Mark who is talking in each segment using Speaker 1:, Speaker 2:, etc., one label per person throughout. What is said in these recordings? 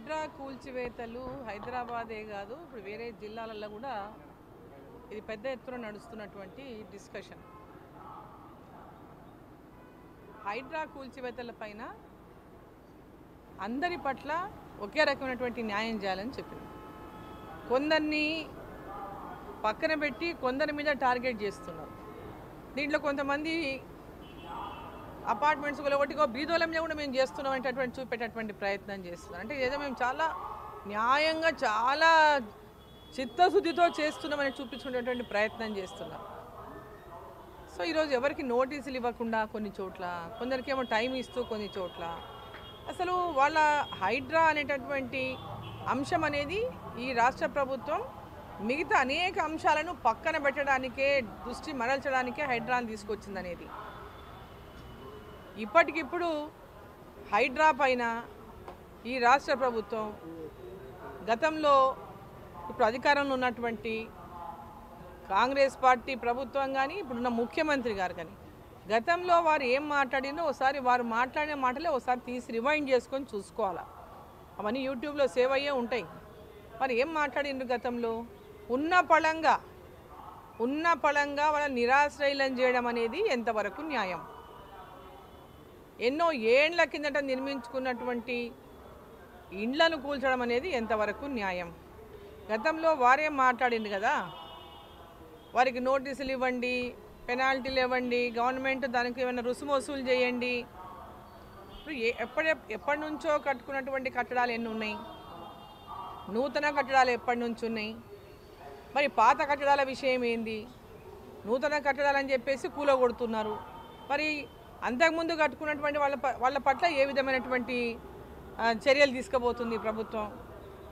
Speaker 1: హైడ్రా కూల్చివేతలు హైదరాబాదే కాదు ఇప్పుడు వేరే జిల్లాలలో కూడా ఇది పెద్ద ఎత్తున నడుస్తున్నటువంటి డిస్కషన్. హైడ్రా కూల్చివేతల పైన అందరి పట్ల ఒకే రకమైనటువంటి న్యాయం చేయాలని చెప్పింది. కొందరిని పక్కన పెట్టి కొందరి మీద టార్గెట్ చేస్తున్నారు. దీంట్లో కొంతమంది అపార్ట్మెంట్స్ ఒకటికో బీదోలం మీద కూడా మేము చేస్తున్నాం అనేటటువంటి చూపేటటువంటి ప్రయత్నం చేస్తున్నారు. అంటే ఏదో మేము చాలా న్యాయంగా చాలా చిత్తశుద్ధితో చేస్తున్నామని చూపించుకునేటువంటి ప్రయత్నం చేస్తున్నాం. సో ఈరోజు ఎవరికి నోటీసులు ఇవ్వకుండా కొన్ని చోట్ల, కొందరికేమో టైం ఇస్తూ కొన్ని చోట్ల అసలు వాళ్ళ హైడ్రా అనేటటువంటి అంశం అనేది ఈ రాష్ట్ర ప్రభుత్వం మిగతా అనేక అంశాలను పక్కన పెట్టడానికే, దృష్టి మరల్చడానికే హైడ్రాను తీసుకొచ్చింది అనేది. ఇప్పటికిప్పుడు హైడ్రా పైన ఈ రాష్ట్ర ప్రభుత్వం గతంలో ఇప్పుడు అధికారంలో ఉన్నటువంటి కాంగ్రెస్ పార్టీ ప్రభుత్వం కానీ ఇప్పుడున్న ముఖ్యమంత్రి గారు కానీ గతంలో వారు ఏం మాట్లాడినో ఒకసారి వారు మాట్లాడిన మాటలే ఒకసారి తీసి రివైండ్ చేసుకొని చూసుకోవాలి. అవన్నీ యూట్యూబ్లో సేవ్ అయ్యే ఉంటాయి. మరి ఏం మాట్లాడిండ్రు గతంలో? ఉన్న పళంగా వాళ్ళ నిరాశ్రయులను చేయడం అనేది ఎంతవరకు న్యాయం? ఎన్నో ఏండ్ల కిందట నిర్మించుకున్నటువంటి ఇండ్లను కూల్చడం అనేది ఎంతవరకు న్యాయం? గతంలో వారేం మాట్లాడింది కదా, వారికి నోటీసులు ఇవ్వండి, పెనాల్టీలు ఇవ్వండి, గవర్నమెంట్ దానికి ఏమైనా రుసుము వసూలు చేయండి. ఇప్పుడు ఎప్పటి నుంచో కట్టుకున్నటువంటి కట్టడాలు ఎన్ని ఉన్నాయి? నూతన కట్టడాలు ఎప్పటి నుంచి ఉన్నాయి? మరి పాత కట్టడాల విషయం ఏంది? నూతన కట్టడాలని చెప్పేసి కూలగొడుతున్నారు. మరి అంతకుముందు కట్టుకున్నటువంటి వాళ్ళ పట్ల ఏ విధమైనటువంటి చర్యలు తీసుకుపోతుంది ప్రభుత్వం?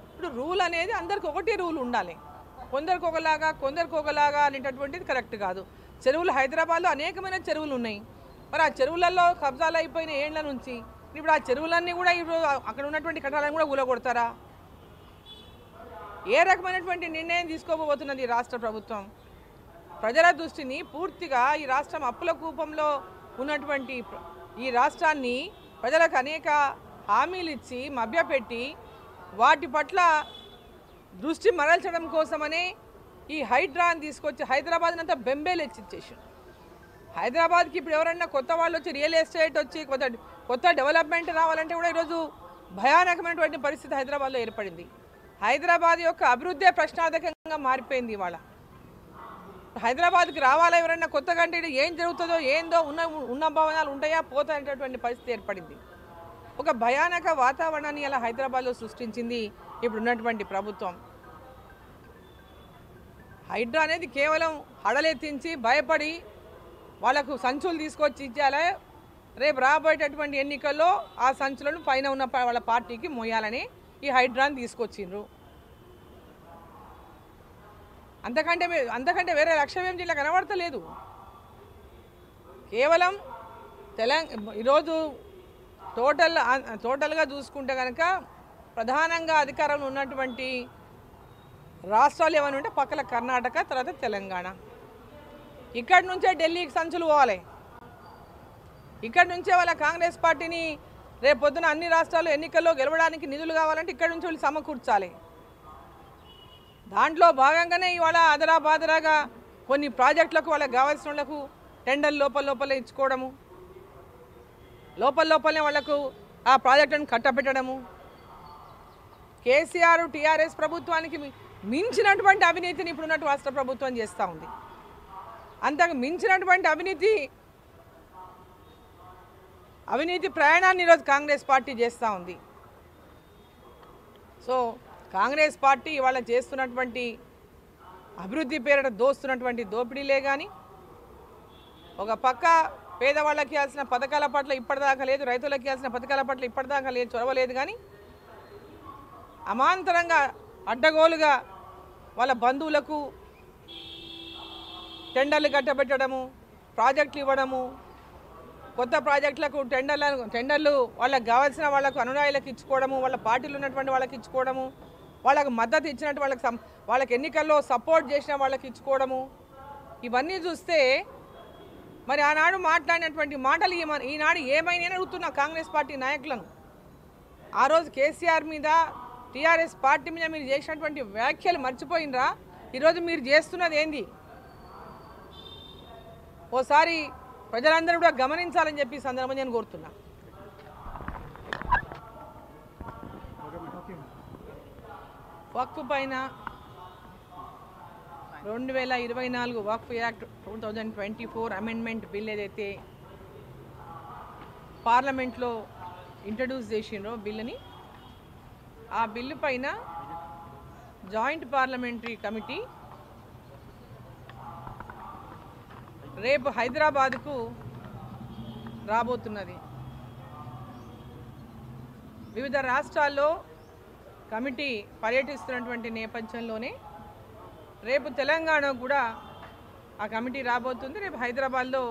Speaker 1: ఇప్పుడు రూల్ అనేది అందరికి ఒకటే రూల్ ఉండాలి. కొందరికి ఒకలాగా అనేటటువంటిది కరెక్ట్ కాదు. చెరువులు హైదరాబాద్లో అనేకమైన చెరువులు ఉన్నాయి. మరి ఆ చెరువులలో కబ్జాలు అయిపోయిన ఏండ్ల నుంచి ఇప్పుడు ఆ చెరువులన్నీ కూడా ఇప్పుడు అక్కడ ఉన్నటువంటి కట్టడాలను కూడా కూలగొడతారా? ఏ రకమైనటువంటి నిర్ణయం తీసుకోబోతున్నది రాష్ట్ర ప్రభుత్వం? ప్రజల దృష్టిని పూర్తిగా ఈ రాష్ట్రం అప్పుల కూపంలో ఉన్నటువంటి ఈ రాష్ట్రాన్ని ప్రజలకు అనేక హామీలు ఇచ్చి మభ్యపెట్టి వాటి పట్ల దృష్టి మరల్చడం కోసమనే ఈ హైడ్రాని తీసుకొచ్చి హైదరాబాద్ని అంతా బెంబేలెచ్చిచ్చేసి, హైదరాబాద్కి ఇప్పుడు ఎవరన్నా కొత్త వాళ్ళు వచ్చి రియల్ ఎస్టేట్ వచ్చి కొత్త డెవలప్మెంట్ రావాలంటే కూడా ఈరోజు భయానకమైనటువంటి పరిస్థితి హైదరాబాద్లో ఏర్పడింది. హైదరాబాద్ యొక్క అభివృద్ధి ప్రశ్నార్థకంగా మారిపోయింది. ఇవాళ హైదరాబాద్కి రావాలా ఎవరైనా కొత్తగా అంటే ఏం జరుగుతుందో ఏందో ఉన్న భవనాలు ఉంటాయా పోతాయనేటటువంటి పరిస్థితి ఏర్పడింది. ఒక భయానక వాతావరణాన్ని ఇలా హైదరాబాద్లో సృష్టించింది ఇప్పుడు ఉన్నటువంటి ప్రభుత్వం. హైడ్రా అనేది కేవలం హడలెత్తించి భయపడి వాళ్ళకు సంచులు తీసుకొచ్చి ఇచ్చేయాలి, రేపు రాబోయేటటువంటి ఎన్నికల్లో ఆ సంచులను పైన ఉన్న వాళ్ళ పార్టీకి మోయాలని ఈ హైడ్రాని తీసుకొచ్చిండ్రు. అంతకంటే వేరే లక్ష్యం ఏం జిల్లా కనబడతలేదు. కేవలం ఈరోజు టోటల్గా చూసుకుంటే కనుక ప్రధానంగా అధికారంలో ఉన్నటువంటి రాష్ట్రాలు ఏమైనా ఉంటే పక్కల కర్ణాటక, తర్వాత తెలంగాణ. ఇక్కడి నుంచే ఢిల్లీకి సంచులు పోవాలి. ఇక్కడి నుంచే వాళ్ళ కాంగ్రెస్ పార్టీని రేపు పొద్దున అన్ని రాష్ట్రాల్లో ఎన్నికల్లో గెలవడానికి నిధులు కావాలంటే ఇక్కడి నుంచి వాళ్ళు సమకూర్చాలి. దాంట్లో భాగంగానే ఇవాళ బాదరాగా కొన్ని ప్రాజెక్టులకు వాళ్ళకి కావాల్సిన వాళ్ళకు టెండర్లు లోపల ఇచ్చుకోవడము, లోపలనే వాళ్లకు ఆ ప్రాజెక్టులను కట్టబెట్టడము. కేసీఆర్ టీఆర్ఎస్ ప్రభుత్వానికి మించినటువంటి అవినీతిని ఇప్పుడున్నట్టు రాష్ట్ర ప్రభుత్వం చేస్తూ ఉంది. అంతకు మించినటువంటి అవినీతి ప్రయాణాన్ని ఈరోజు కాంగ్రెస్ పార్టీ చేస్తూ ఉంది. సో కాంగ్రెస్ పార్టీ ఇవాళ చేస్తున్నటువంటి అభివృద్ధి పేరిట దోస్తున్నటువంటి దోపిడీలే కానీ, ఒక పక్క పేదవాళ్ళకి ఇవ్వాల్సిన పథకాల పట్ల ఇప్పటిదాకా లేదు, రైతులకు ఇవ్వాల్సిన పథకాల పట్ల ఇప్పటిదాకా లేదు, చొరవలేదు. కానీ అమాంతరంగా అడ్డగోలుగా వాళ్ళ బంధువులకు టెండర్లు కట్టబెట్టడము, ప్రాజెక్టులు ఇవ్వడము, కొత్త ప్రాజెక్టులకు టెండర్లు వాళ్ళకి కావాల్సిన వాళ్ళకు అనునాయులకు ఇచ్చుకోవడము, వాళ్ళ పార్టీలు ఉన్నటువంటి వాళ్ళకి ఇచ్చుకోవడము, వాళ్ళకు మద్దతు ఇచ్చినట్టు వాళ్ళకి ఎన్నికల్లో సపోర్ట్ చేసిన వాళ్ళకి ఇచ్చుకోవడము. ఇవన్నీ చూస్తే మరి ఆనాడు మాట్లాడినటువంటి మాటలు ఈనాడు ఏమైనా అడుగుతున్నా కాంగ్రెస్ పార్టీ నాయకులను. ఆ రోజు కేసీఆర్ మీద టీఆర్ఎస్ పార్టీ మీద మీరు చేసినటువంటి వ్యాఖ్యలు మర్చిపోయినరా? ఈరోజు మీరు చేస్తున్నది ఏంది? ఓసారి ప్రజలందరూ కూడా గమనించాలని చెప్పి సందర్భంగా నేను కోరుతున్నా. వక్ఫ్ పైన 2024 వక్ఫ్ యాక్ట్ 2024 అమెండ్మెంట్ బిల్ ఏదైతే పార్లమెంట్లో ఇంట్రడ్యూస్ చేసిండ్రో బిల్లుని, ఆ బిల్లు పైన జాయింట్ పార్లమెంటరీ కమిటీ రేపు హైదరాబాద్కు రాబోతున్నది. వివిధ రాష్ట్రాల్లో కమిటీ పర్యటిస్తున్నటువంటి నేపథ్యంలోనే రేపు తెలంగాణ కూడా ఆ కమిటీ రాబోతుంది. రేపు హైదరాబాద్లో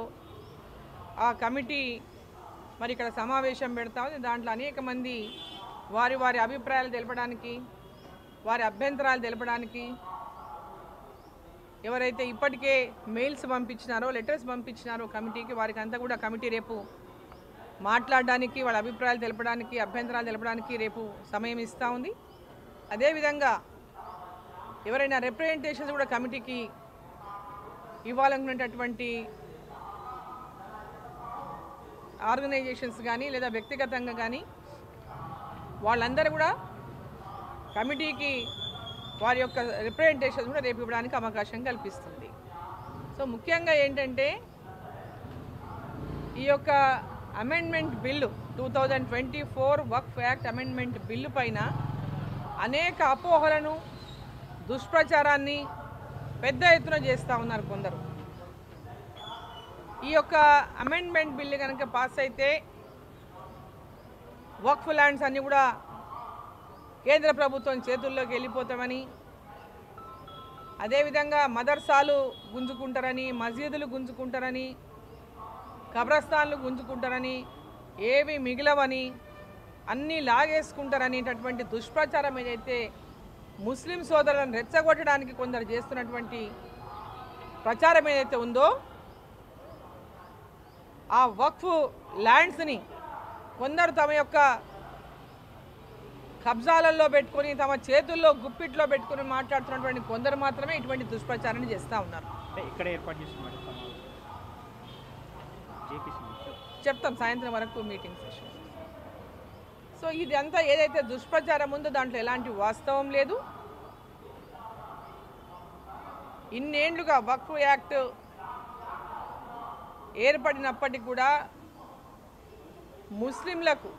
Speaker 1: ఆ కమిటీ మరి ఇక్కడ సమావేశం పెడతా ఉంది. దాంట్లో అనేక మంది వారి వారి అభిప్రాయాలు తెలపడానికి, వారి అభ్యంతరాలు తెలపడానికి, ఎవరైతే ఇప్పటికే మెయిల్స్ పంపించినారో, లెటర్స్ పంపించినారో కమిటీకి, వారికి అంతా కూడా కమిటీ రేపు మాట్లాడడానికి, వాళ్ళ అభిప్రాయాలు తెలపడానికి, అభ్యంతరాలు తెలపడానికి రేపు సమయం ఇస్తూ ఉంది. అదేవిధంగా ఎవరైనా రిప్రజెంటేషన్స్ కూడా కమిటీకి ఇవ్వాలనుకునేటటువంటి ఆర్గనైజేషన్స్ కానీ లేదా వ్యక్తిగతంగా కానీ వాళ్ళందరూ కూడా కమిటీకి వారి యొక్క రిప్రజెంటేషన్స్ కూడా రేపు ఇవ్వడానికి అవకాశం కల్పిస్తుంది. సో ముఖ్యంగా ఏంటంటే ఈ యొక్క అమెండ్మెంట్ బిల్లు 2024 వక్ఫ్ యాక్ట్ అమెండ్మెంట్ బిల్లు పైన అనేక అపోహలను, దుష్ప్రచారాన్ని పెద్ద ఎత్తున చేస్తూ ఉన్నారు కొందరు. ఈ యొక్క అమెండ్మెంట్ బిల్లు కనుక పాస్ అయితే వక్ఫ్ ల్యాండ్స్ అన్నీ కూడా కేంద్ర ప్రభుత్వం చేతుల్లోకి వెళ్ళిపోతామని, అదేవిధంగా మదర్సాలు గుంజుకుంటారని, మసీదులు గుంజుకుంటారని, కబ్రస్థాన్లు గుంజుకుంటారని, ఏవి మిగిలవని, అన్నీ లాగేసుకుంటారనేటటువంటి దుష్ప్రచారం ఏదైతే ముస్లిం సోదరులను రెచ్చగొట్టడానికి కొందరు చేస్తున్నటువంటి ప్రచారం ఏదైతే ఉందో, ఆ వక్ఫ్ ల్యాండ్స్ని కొందరు తమ యొక్క కబ్జాలలో పెట్టుకొని, తమ చేతుల్లో గుప్పిట్లో పెట్టుకుని మాట్లాడుతున్నటువంటి కొందరు మాత్రమే ఇటువంటి దుష్ప్రచారాన్ని చేస్తూ ఉన్నారు.
Speaker 2: ఇక్కడ ఏర్పాటు చేస్తున్నారు
Speaker 1: చెప్తాం సాయంత్రం వరకు మీటింగ్ సెషన్. సో ఇదంతా ఏదైతే దుష్ప్రచారం ఉందో దాంట్లో ఎలాంటి వాస్తవం లేదు. ఇన్నేళ్లుగా వక్ఫ్ యాక్ట్ ఏర్పడినప్పటికీ కూడా ముస్లింలకు,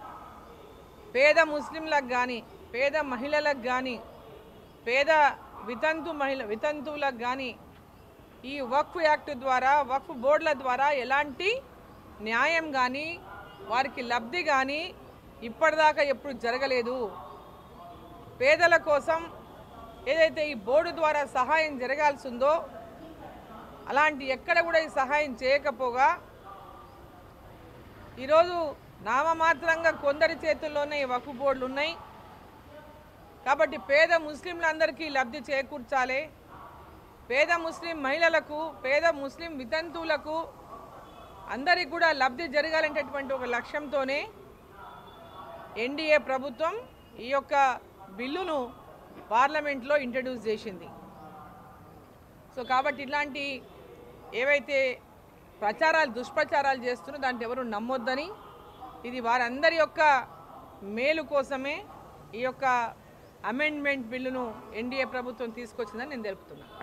Speaker 1: పేద ముస్లింలకు కానీ, పేద మహిళలకు కానీ, పేద వితంతువులకు కానీ ఈ వక్ఫ్ యాక్ట్ ద్వారా, వక్ఫ్ బోర్డుల ద్వారా ఎలాంటి న్యాయం కానీ, వారికి లబ్ధి కానీ ఇప్పటిదాకా ఎప్పుడు జరగలేదు. పేదల కోసం ఏదైతే ఈ బోర్డు ద్వారా సహాయం జరగాల్సి ఉందో అలాంటి ఎక్కడ కూడా ఈ సహాయం చేయకపోగా ఈరోజు నామమాత్రంగా కొందరి చేతుల్లోనే ఈ వక్ఫ్ బోర్డులు ఉన్నాయి. కాబట్టి పేద ముస్లింలందరికీ లబ్ధి చేకూర్చాలి, పేద ముస్లిం మహిళలకు, పేద ముస్లిం వితంతువులకు అందరికీ కూడా లబ్ధి జరగాలనేటటువంటి ఒక లక్ష్యంతోనే ఎన్డీఏ ప్రభుత్వం ఈ యొక్క బిల్లును పార్లమెంట్లో ఇంట్రడ్యూస్ చేసింది. సో కాబట్టి ఇట్లాంటి ఏవైతే ప్రచారాలు, దుష్ప్రచారాలు చేస్తున్నా దాంట్లో ఎవరు నమ్మొద్దని, ఇది వారందరి యొక్క మేలు కోసమే ఈ యొక్క అమెండ్మెంట్ బిల్లును ఎన్డీఏ ప్రభుత్వం తీసుకొచ్చిందని నేను తెలుపుతున్నాను.